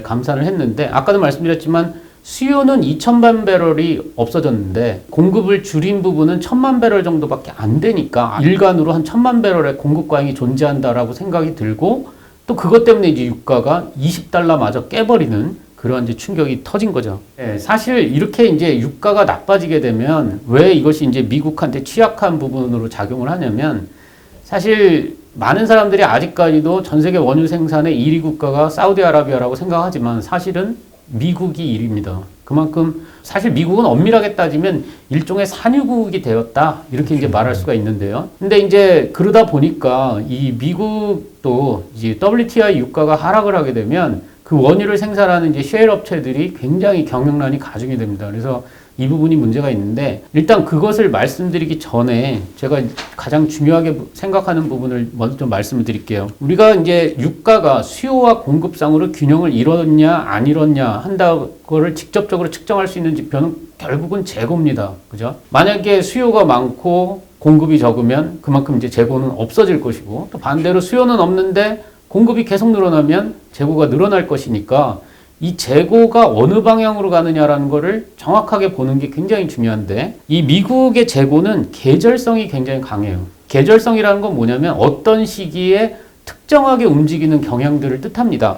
감산을 했는데, 아까도 말씀드렸지만 수요는 2천만 배럴이 없어졌는데 공급을 줄인 부분은 1,000만 배럴 정도밖에 안 되니까 일간으로 한 1,000만 배럴의 공급 과잉이 존재한다라고 생각이 들고, 또 그것 때문에 이제 유가가 20달러마저 깨버리는 그런 이제 충격이 터진 거죠. 사실 이렇게 이제 유가가 나빠지게 되면 왜 이것이 이제 미국한테 취약한 부분으로 작용을 하냐면, 사실 많은 사람들이 아직까지도 전 세계 원유 생산의 1위 국가가 사우디아라비아라고 생각하지만 사실은 미국이 1위입니다. 그만큼 사실 미국은 엄밀하게 따지면 일종의 산유국이 되었다, 이렇게 이제 말할 수가 있는데요. 근데 이제 그러다 보니까 이 미국도 이제 WTI 유가가 하락을 하게 되면 그 원유를 생산하는 이제 셰일 업체들이 굉장히 경영난이 가중이 됩니다. 그래서 이 부분이 문제가 있는데, 일단 그것을 말씀드리기 전에 제가 가장 중요하게 생각하는 부분을 먼저 좀 말씀을 드릴게요. 우리가 이제 유가가 수요와 공급상으로 균형을 이뤘냐 안 이뤘냐 한다고를 직접적으로 측정할 수 있는 지표는 결국은 재고입니다. 그죠? 만약에 수요가 많고 공급이 적으면 그만큼 이제 재고는 없어질 것이고, 또 반대로 수요는 없는데 공급이 계속 늘어나면 재고가 늘어날 것이니까 이 재고가 어느 방향으로 가느냐라는 거를 정확하게 보는 게 굉장히 중요한데, 이 미국의 재고는 계절성이 굉장히 강해요. 계절성이라는 건 뭐냐면 어떤 시기에 특정하게 움직이는 경향들을 뜻합니다.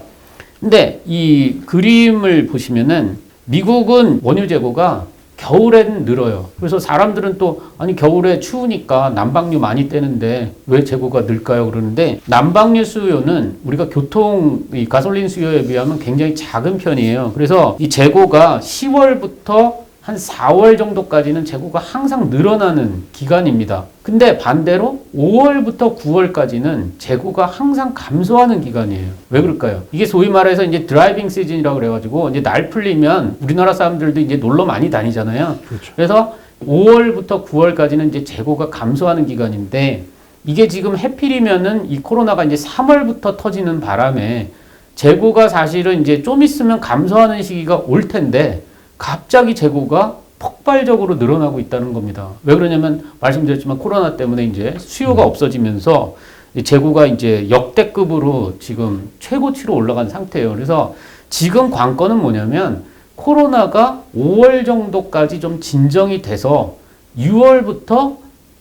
근데 이 그림을 보시면은 미국은 원유 재고가 겨울에는 늘어요. 그래서 사람들은 또 아니 겨울에 추우니까 난방유 많이 떼는데 왜 재고가 늘까요? 그러는데 난방유 수요는 우리가 교통 이 가솔린 수요에 비하면 굉장히 작은 편이에요. 그래서 이 재고가 10월부터 한 4월 정도까지는 재고가 항상 늘어나는 기간입니다. 근데 반대로 5월부터 9월까지는 재고가 항상 감소하는 기간이에요. 왜 그럴까요? 이게 소위 말해서 이제 드라이빙 시즌이라고 그래가지고 이제 날 풀리면 우리나라 사람들도 이제 놀러 많이 다니잖아요. 그렇죠. 그래서 5월부터 9월까지는 이제 재고가 감소하는 기간인데, 이게 지금 해필이면은 이 코로나가 이제 3월부터 터지는 바람에 재고가 사실은 이제 좀 있으면 감소하는 시기가 올 텐데 갑자기 재고가 폭발적으로 늘어나고 있다는 겁니다. 왜 그러냐면 말씀드렸지만 코로나 때문에 이제 수요가 없어지면서 재고가 이제 역대급으로 지금 최고치로 올라간 상태예요. 그래서 지금 관건은 뭐냐면 코로나가 5월 정도까지 좀 진정이 돼서 6월부터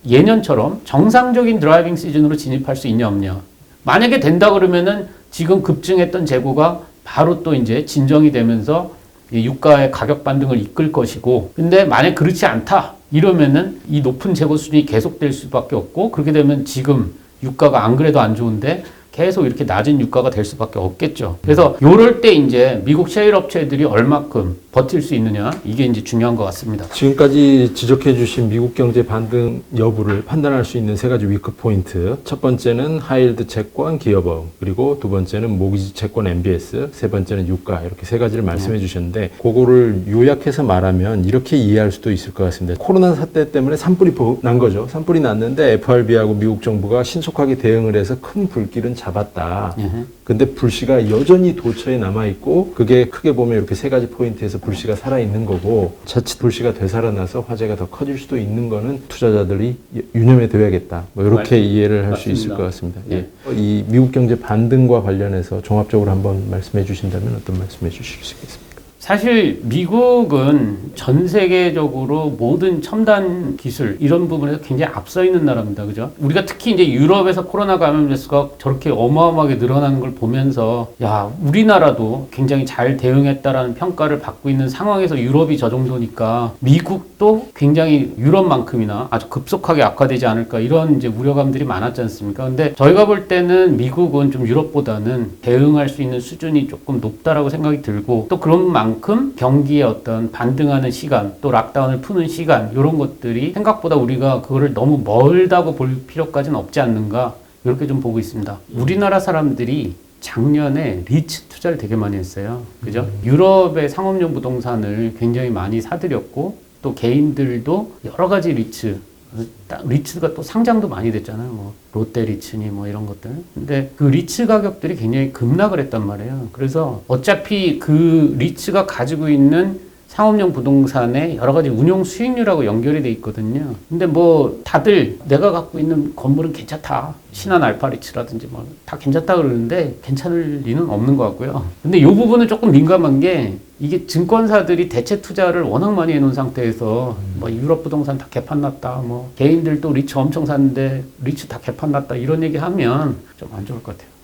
예년처럼 정상적인 드라이빙 시즌으로 진입할 수 있냐 없냐. 만약에 된다 그러면은 지금 급증했던 재고가 바로 또 이제 진정이 되면서 유가의 가격 반등을 이끌 것이고, 근데 만약 그렇지 않다 이러면은 이 높은 재고 수준이 계속될 수밖에 없고, 그렇게 되면 지금 유가가 안 그래도 안 좋은데 계속 이렇게 낮은 유가가 될 수밖에 없겠죠. 그래서 요럴 때 이제 미국 셰일 업체들이 얼마큼 버틸 수 있느냐, 이게 이제 중요한 것 같습니다. 지금까지 지적해 주신 미국 경제 반등 여부를 판단할 수 있는 세 가지 위크 포인트. 첫 번째는 하이힐드 채권 기업업, 그리고 두 번째는 모기지 채권 MBS, 세 번째는 유가, 이렇게 세 가지를 말씀해 주셨는데, 그거를 요약해서 말하면 이렇게 이해할 수도 있을 것 같습니다. 코로나 사태 때문에 산불이 난 거죠. 산불이 났는데 FRB하고 미국 정부가 신속하게 대응을 해서 큰 불길은 잡았다. 근데 불씨가 여전히 도처에 남아있고, 그게 크게 보면 이렇게 세 가지 포인트에서 불씨가 살아있는 거고, 자칫 불씨가 되살아나서 화재가 더 커질 수도 있는 거는 투자자들이 유념해 둬야겠다. 뭐 이렇게 이해를 할 수 있을 것 같습니다. 예. 이 미국 경제 반등과 관련해서 종합적으로 한번 말씀해 주신다면 어떤 말씀해 주실 수 있겠습니까? 사실 미국은 전 세계적으로 모든 첨단 기술 이런 부분에서 굉장히 앞서 있는 나라입니다. 그죠? 우리가 특히 이제 유럽에서 코로나 감염 횟수가 저렇게 어마어마하게 늘어나는 걸 보면서 야, 우리나라도 굉장히 잘 대응했다라는 평가를 받고 있는 상황에서 유럽이 저 정도니까 미국도 굉장히 유럽만큼이나 아주 급속하게 악화되지 않을까, 이런 이제 우려감들이 많았지 않습니까? 근데 저희가 볼 때는 미국은 좀 유럽보다는 대응할 수 있는 수준이 조금 높다라고 생각이 들고, 또 그런 만큼 경기의 어떤 반등하는 시간, 또 락다운을 푸는 시간, 이런 것들이 생각보다 우리가 그거를 너무 멀다고 볼 필요까지는 없지 않는가, 이렇게 좀 보고 있습니다. 우리나라 사람들이 작년에 리츠 투자를 되게 많이 했어요. 그죠? 유럽의 상업용 부동산을 굉장히 많이 사들였고, 또 개인들도 여러 가지 리츠, 리츠가 또 상장도 많이 됐잖아요. 뭐 롯데 리츠니 뭐 이런 것들. 근데 그 리츠 가격들이 굉장히 급락을 했단 말이에요. 그래서 어차피 그 리츠가 가지고 있는 상업용 부동산의 여러 가지 운용 수익률하고 연결이 돼 있거든요. 근데 뭐 다들 내가 갖고 있는 건물은 괜찮다. 신한 알파리츠라든지 뭐 다 괜찮다 그러는데 괜찮을 리는 없는 것 같고요. 근데 이 부분은 조금 민감한 게 이게 증권사들이 대체 투자를 워낙 많이 해놓은 상태에서 뭐 유럽 부동산 다 개판 났다. 뭐 개인들도 리츠 엄청 샀는데 리츠 다 개판 났다. 이런 얘기 하면 좀 안 좋을 것 같아요.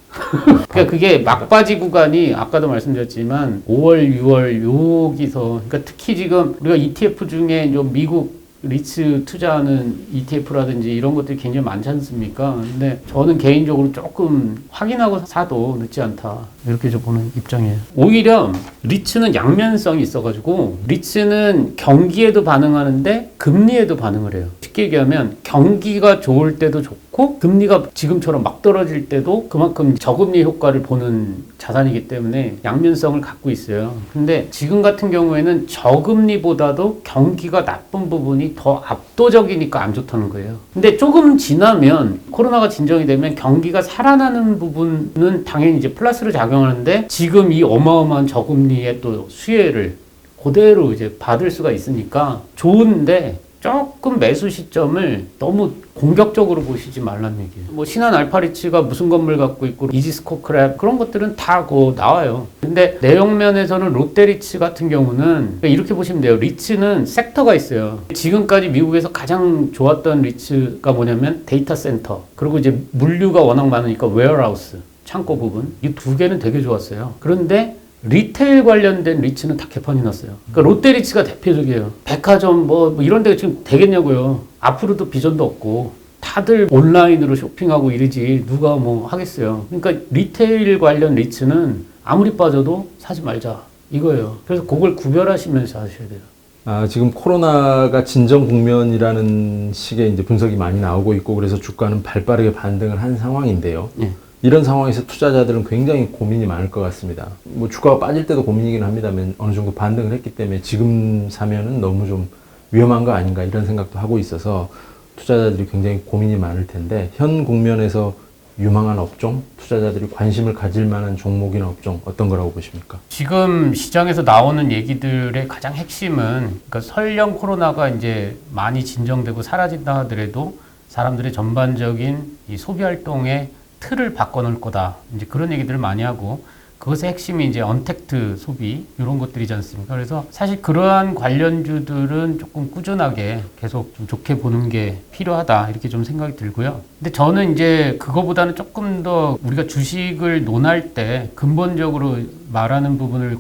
그러니까 그게 막바지 구간이 아까도 말씀드렸지만 5월, 6월 여기서 그러니까 특히 지금 우리가 ETF 중에 좀 미국 리츠 투자하는 ETF라든지 이런 것들이 굉장히 많지 않습니까? 근데 저는 개인적으로 조금 확인하고 사도 늦지 않다. 이렇게 좀 보는 입장이에요. 오히려 리츠는 양면성이 있어가지고 리츠는 경기에도 반응하는데 금리에도 반응을 해요. 쉽게 얘기하면 경기가 좋을 때도 좋고 금리가 지금처럼 막 떨어질 때도 그만큼 저금리 효과를 보는 자산이기 때문에 양면성을 갖고 있어요. 근데 지금 같은 경우에는 저금리보다도 경기가 나쁜 부분이 더 압도적이니까 안 좋다는 거예요. 근데 조금 지나면 코로나가 진정이 되면 경기가 살아나는 부분은 당연히 이제 플러스로 작용하는데 지금 이 어마어마한 저금리의 또 수혜를 그대로 이제 받을 수가 있으니까 좋은데 조금 매수 시점을 너무 공격적으로 보시지 말라는 얘기예요. 뭐 신한 알파리츠가 무슨 건물 갖고 있고 이지스코 크랩 그런 것들은 다 나와요. 근데 내용면에서는 롯데리츠 같은 경우는 이렇게 보시면 돼요. 리츠는 섹터가 있어요. 지금까지 미국에서 가장 좋았던 리츠가 뭐냐면 데이터 센터 그리고 이제 물류가 워낙 많으니까 웨어하우스 창고 부분 이 두 개는 되게 좋았어요. 그런데 리테일 관련된 리츠는 다 개판이 났어요. 그러니까 롯데리츠가 대표적이에요. 백화점 뭐 이런 데가 지금 되겠냐고요. 앞으로도 비전도 없고 다들 온라인으로 쇼핑하고 이러지 누가 뭐 하겠어요. 그러니까 리테일 관련 리츠는 아무리 빠져도 사지 말자 이거예요. 그래서 그걸 구별하시면서 하셔야 돼요. 지금 코로나가 진정 국면이라는 식의 이제 분석이 많이 나오고 있고 그래서 주가는 발빠르게 반등을 한 상황인데요. 예. 이런 상황에서 투자자들은 굉장히 고민이 많을 것 같습니다. 뭐 주가가 빠질 때도 고민이긴 합니다만 어느 정도 반등을 했기 때문에 지금 사면은 너무 좀 위험한 거 아닌가 이런 생각도 하고 있어서 투자자들이 굉장히 고민이 많을 텐데 현 국면에서 유망한 업종, 투자자들이 관심을 가질 만한 종목이나 업종 어떤 거라고 보십니까? 지금 시장에서 나오는 얘기들의 가장 핵심은 그러니까 설령 코로나가 이제 많이 진정되고 사라진다 하더라도 사람들의 전반적인 이 소비 활동에 틀을 바꿔놓을 거다. 이제 그런 얘기들을 많이 하고 그것의 핵심이 이제 언택트 소비 이런 것들이지 않습니까? 그래서 사실 그러한 관련주들은 조금 꾸준하게 계속 좀 좋게 보는 게 필요하다 이렇게 좀 생각이 들고요. 근데 저는 이제 그거보다는 조금 더 우리가 주식을 논할 때 근본적으로 말하는 부분을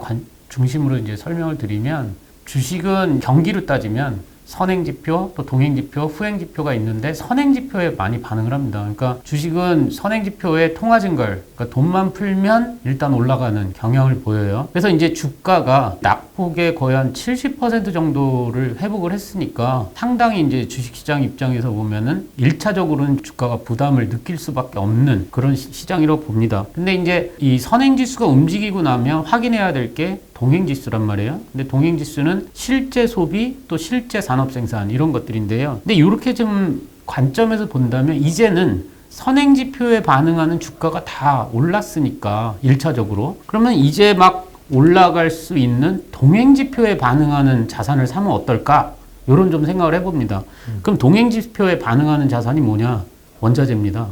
중심으로 이제 설명을 드리면 주식은 경기로 따지면 선행지표, 또 동행지표, 후행지표가 있는데 선행지표에 많이 반응을 합니다. 그러니까 주식은 선행지표의 통화증걸, 그러니까 돈만 풀면 일단 올라가는 경향을 보여요. 그래서 이제 주가가 낙폭의 거의 한 70% 정도를 회복을 했으니까 상당히 이제 주식시장 입장에서 보면은 1차적으로는 주가가 부담을 느낄 수밖에 없는 그런 시장이라고 봅니다. 근데 이제 이 선행지수가 움직이고 나면 확인해야 될 게 동행지수란 말이에요. 근데 동행지수는 실제 소비 또 실제 산업생산 이런 것들인데요. 근데 이렇게 좀 관점에서 본다면 이제는 선행지표에 반응하는 주가가 다 올랐으니까 1차적으로 그러면 이제 막 올라갈 수 있는 동행지표에 반응하는 자산을 사면 어떨까? 이런 좀 생각을 해봅니다. 그럼 동행지표에 반응하는 자산이 뭐냐? 원자재입니다.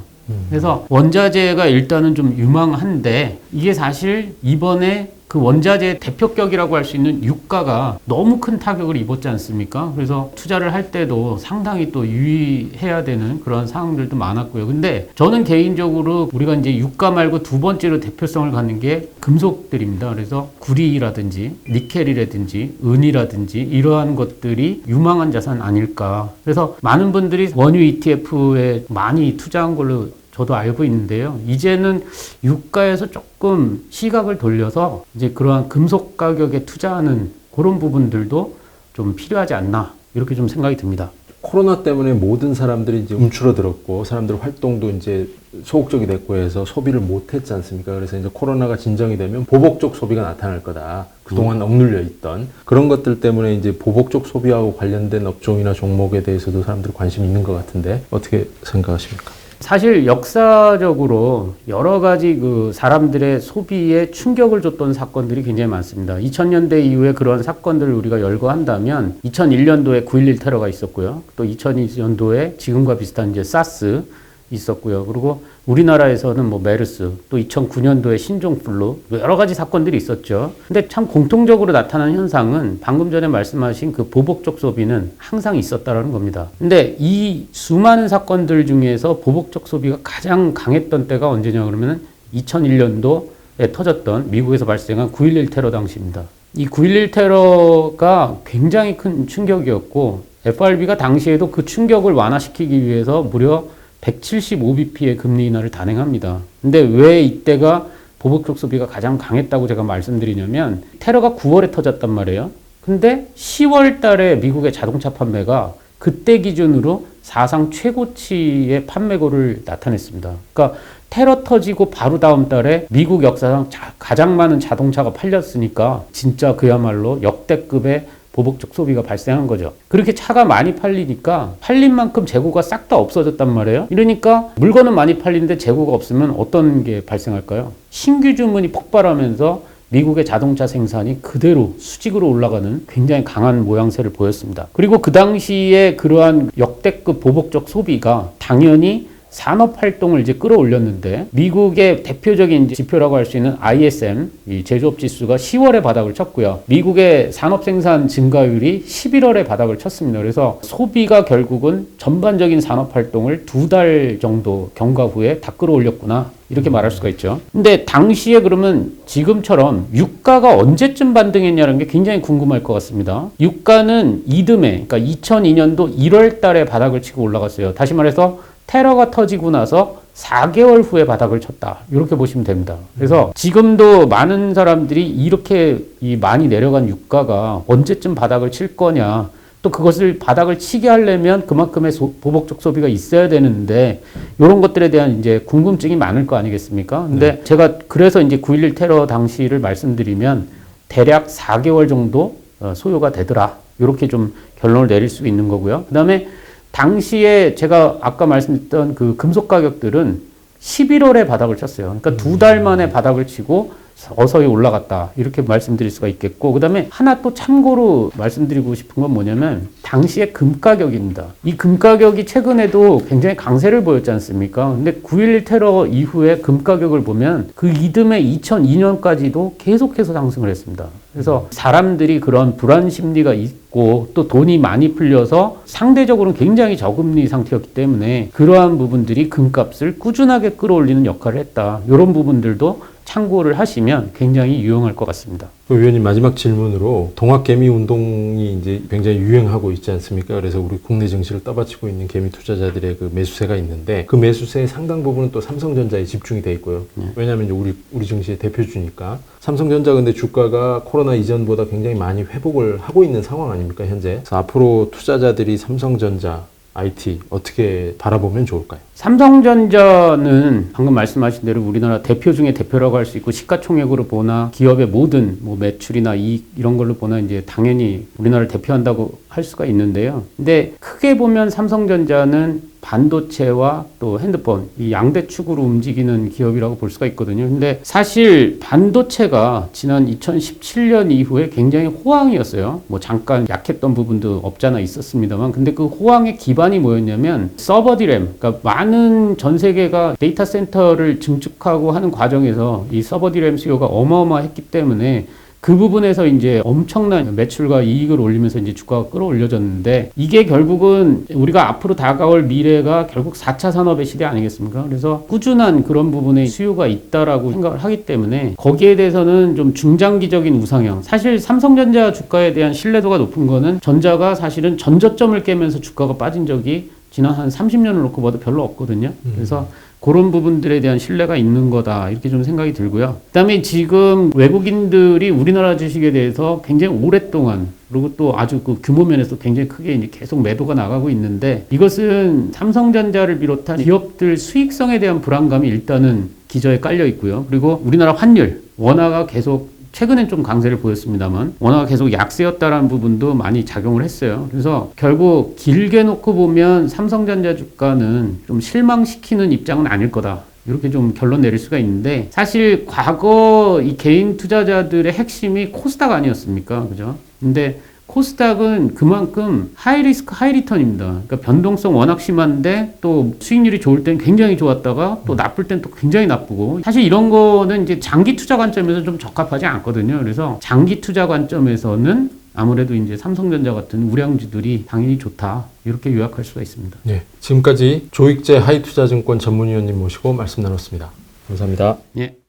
그래서 원자재가 일단은 좀 유망한데 이게 사실 이번에 그 원자재 대표격이라고 할 수 있는 유가가 너무 큰 타격을 입었지 않습니까? 그래서 투자를 할 때도 상당히 또 유의해야 되는 그런 상황들도 많았고요. 근데 저는 개인적으로 우리가 이제 유가 말고 두 번째로 대표성을 갖는 게 금속들입니다. 그래서 구리라든지 니켈이라든지 은이라든지 이러한 것들이 유망한 자산 아닐까. 그래서 많은 분들이 원유 ETF에 많이 투자한 걸로 저도 알고 있는데요. 이제는 유가에서 조금 시각을 돌려서 이제 그러한 금속 가격에 투자하는 그런 부분들도 좀 필요하지 않나 이렇게 좀 생각이 듭니다. 코로나 때문에 모든 사람들이 이제 움츠러들었고 사람들 활동도 이제 소극적이 됐고 해서 소비를 못했지 않습니까? 그래서 이제 코로나가 진정이 되면 보복적 소비가 나타날 거다. 그동안 억눌려 있던 그런 것들 때문에 이제 보복적 소비하고 관련된 업종이나 종목에 대해서도 사람들이 관심이 있는 것 같은데 어떻게 생각하십니까? 사실 역사적으로 여러 가지 그 사람들의 소비에 충격을 줬던 사건들이 굉장히 많습니다. 2000년대 이후에 그런 사건들을 우리가 열거한다면 2001년도에 9.11 테러가 있었고요. 또 2002년도에 지금과 비슷한 이제 사스 있었고요. 그리고 우리나라에서는 뭐 메르스, 또 2009년도에 신종플루, 여러 가지 사건들이 있었죠. 근데 참 공통적으로 나타나는 현상은 방금 전에 말씀하신 그 보복적 소비는 항상 있었다라는 겁니다. 근데 이 수많은 사건들 중에서 보복적 소비가 가장 강했던 때가 언제냐 그러면은 2001년도에 터졌던 미국에서 발생한 9.11 테러 당시입니다. 이 9.11 테러가 굉장히 큰 충격이었고 FRB가 당시에도 그 충격을 완화시키기 위해서 무려 175bp의 금리 인하를 단행합니다. 근데 왜 이때가 보복적 소비가 가장 강했다고 제가 말씀드리냐면 테러가 9월에 터졌단 말이에요. 근데 10월 달에 미국의 자동차 판매가 그때 기준으로 사상 최고치의 판매고를 나타냈습니다. 그러니까 테러 터지고 바로 다음 달에 미국 역사상 가장 많은 자동차가 팔렸으니까 진짜 그야말로 역대급의 보복적 소비가 발생한 거죠. 그렇게 차가 많이 팔리니까 팔린 만큼 재고가 싹 다 없어졌단 말이에요. 이러니까 물건은 많이 팔리는데 재고가 없으면 어떤 게 발생할까요? 신규 주문이 폭발하면서 미국의 자동차 생산이 그대로 수직으로 올라가는 굉장히 강한 모양새를 보였습니다. 그리고 그 당시에 그러한 역대급 보복적 소비가 당연히 산업 활동을 이제 끌어올렸는데 미국의 대표적인 지표라고 할 수 있는 ISM 이 제조업 지수가 10월에 바닥을 쳤고요. 미국의 산업 생산 증가율이 11월에 바닥을 쳤습니다. 그래서 소비가 결국은 전반적인 산업 활동을 2달 정도 경과 후에 다 끌어올렸구나. 이렇게 말할 수가 있죠. 근데 당시에 그러면 지금처럼 유가가 언제쯤 반등했냐는 게 굉장히 궁금할 것 같습니다. 유가는 이듬해, 그러니까 2002년도 1월 달에 바닥을 치고 올라갔어요. 다시 말해서 테러가 터지고 나서 4개월 후에 바닥을 쳤다. 이렇게 보시면 됩니다. 그래서 지금도 많은 사람들이 이렇게 많이 내려간 유가가 언제쯤 바닥을 칠 거냐. 또 그것을 바닥을 치게 하려면 그만큼의 보복적 소비가 있어야 되는데 이런 것들에 대한 이제 궁금증이 많을 거 아니겠습니까? 근데 제가 그래서 이제 9.11 테러 당시를 말씀드리면 대략 4개월 정도 소요가 되더라. 이렇게 좀 결론을 내릴 수 있는 거고요. 그 다음에 당시에 제가 아까 말씀드렸던 그 금속 가격들은 11월에 바닥을 쳤어요. 그러니까 2달 만에 바닥을 치고 서서히 올라갔다. 이렇게 말씀드릴 수가 있겠고, 그 다음에 하나 또 참고로 말씀드리고 싶은 건 뭐냐면 당시의 금 가격입니다. 이 금 가격이 최근에도 굉장히 강세를 보였지 않습니까? 근데 9.11 테러 이후에 금 가격을 보면 그 이듬해 2002년까지도 계속해서 상승을 했습니다. 그래서 사람들이 그런 불안 심리가 있고 또 돈이 많이 풀려서 상대적으로는 굉장히 저금리 상태였기 때문에 그러한 부분들이 금값을 꾸준하게 끌어올리는 역할을 했다. 이런 부분들도 참고를 하시면 굉장히 유용할 것 같습니다. 의원님 마지막 질문으로 동학개미 운동이 이제 굉장히 유행하고 있지 않습니까? 그래서 우리 국내 증시를 떠받치고 있는 개미 투자자들의 그 매수세가 있는데 그 매수세의 상당 부분은 또 삼성전자에 집중이 돼 있고요. 왜냐하면 이제 우리 증시의 대표주니까. 삼성전자 근데 주가가 코로나 이전보다 굉장히 많이 회복을 하고 있는 상황 아닙니까 현재? 그래서 앞으로 투자자들이 삼성전자 IT 어떻게 바라보면 좋을까요? 삼성전자는 방금 말씀하신 대로 우리나라 대표 중에 대표라고 할 수 있고 시가총액으로 보나 기업의 모든 뭐 매출이나 이익 이런 걸로 보나 이제 당연히 우리나라를 대표한다고 할 수가 있는데요. 근데 크게 보면 삼성전자는 반도체와 또 핸드폰 이 양대 축으로 움직이는 기업이라고 볼 수가 있거든요. 근데 사실 반도체가 지난 2017년 이후에 굉장히 호황이었어요. 뭐 잠깐 약했던 부분도 없잖아 있었습니다만 근데 그 호황의 기반이 뭐였냐면 서버 디램, 그러니까 많은 전 세계가 데이터 센터를 증축하고 하는 과정에서 이 서버 디램 수요가 어마어마했기 때문에 그 부분에서 이제 엄청난 매출과 이익을 올리면서 이제 주가가 끌어올려졌는데 이게 결국은 우리가 앞으로 다가올 미래가 결국 4차 산업의 시대 아니겠습니까? 그래서 꾸준한 그런 부분에 수요가 있다라고 생각을 하기 때문에 거기에 대해서는 좀 중장기적인 우상향. 사실 삼성전자 주가에 대한 신뢰도가 높은 거는 전자가 사실은 전저점을 깨면서 주가가 빠진 적이 지난 한 30년을 놓고 봐도 별로 없거든요. 그래서 그런 부분들에 대한 신뢰가 있는 거다 이렇게 좀 생각이 들고요. 그다음에 지금 외국인들이 우리나라 주식에 대해서 굉장히 오랫동안 그리고 또 아주 그 규모 면에서 굉장히 크게 이제 계속 매도가 나가고 있는데 이것은 삼성전자를 비롯한 기업들 수익성에 대한 불안감이 일단은 기저에 깔려 있고요. 그리고 우리나라 환율 원화가 계속 최근엔 좀 강세를 보였습니다만 원화가 계속 약세였다라는 부분도 많이 작용을 했어요. 그래서 결국 길게 놓고 보면 삼성전자 주가는 좀 실망시키는 입장은 아닐 거다. 이렇게 좀 결론 내릴 수가 있는데 사실 과거 이 개인 투자자들의 핵심이 코스닥 아니었습니까? 그죠? 근데 코스닥은 그만큼 하이 리스크 하이 리턴입니다. 그러니까 변동성 워낙 심한데 또 수익률이 좋을 땐 굉장히 좋았다가 또 나쁠 땐 또 굉장히 나쁘고 사실 이런 거는 이제 장기 투자 관점에서 좀 적합하지 않거든요. 그래서 장기 투자 관점에서는 아무래도 이제 삼성전자 같은 우량주들이 당연히 좋다. 이렇게 요약할 수가 있습니다. 네, 지금까지 조익재 하이투자증권 전문위원님 모시고 말씀 나눴습니다. 감사합니다. 예.